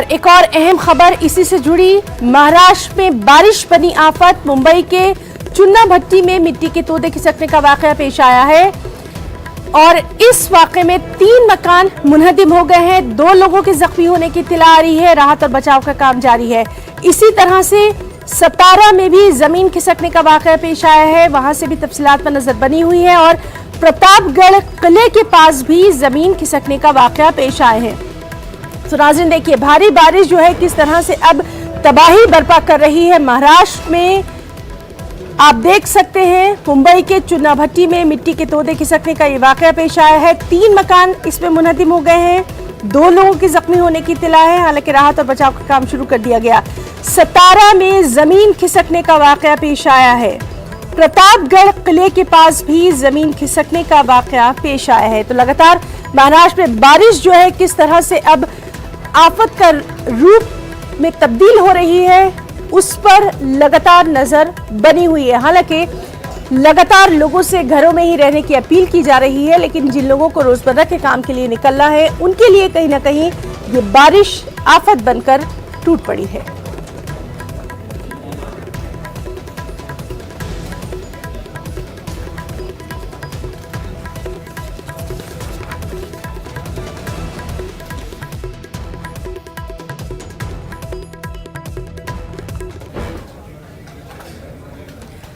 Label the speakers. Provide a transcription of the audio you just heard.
Speaker 1: एक और अहम खबर इसी से जुड़ी। महाराष्ट्र में बारिश बनी आफत। मुंबई के चुन्ना भट्टी में मिट्टी के तोदे खिसकने का वाकया पेश आया है और इस वाकये में 3 मकान मुनहदिम हो गए हैं। 2 लोगों के जख्मी होने की इत्तला आ रही है। राहत और बचाव का काम जारी है। इसी तरह से सतारा में भी जमीन खिसकने का वाकया पेश आया है। वहां से भी तफसीलात पर नजर बनी हुई है और प्रतापगढ़ किले के पास भी जमीन खिसकने का वाकया पेश आए हैं। तो नाज़रीन देखिए, भारी बारिश जो है किस तरह से अब तबाही बर्पा कर रही है महाराष्ट्र में। आप देख सकते हैं मुंबई के चुन्ना भट्टी में मिट्टी के तोदे खिसकने का ये वाकया पेश आया है। 3 मकान इसमें मुनहदिम हो गए हैं। 2 लोगों के जख्मी होने की इत्तला है। हालांकि राहत और बचाव का काम शुरू कर दिया गया। सतारा में जमीन खिसकने का वाकया पेश आया है। प्रतापगढ़ किले के पास भी जमीन खिसकने का वाकया पेश आया है। तो लगातार महाराष्ट्र में बारिश जो है किस तरह से अब आफत का रूप में तब्दील हो रही है, उस पर लगातार नजर बनी हुई है। हालांकि लगातार लोगों से घरों में ही रहने की अपील की जा रही है, लेकिन जिन लोगों को रोजमर्रा के काम के लिए निकलना है उनके लिए कहीं ना कहीं ये बारिश आफत बनकर टूट पड़ी है।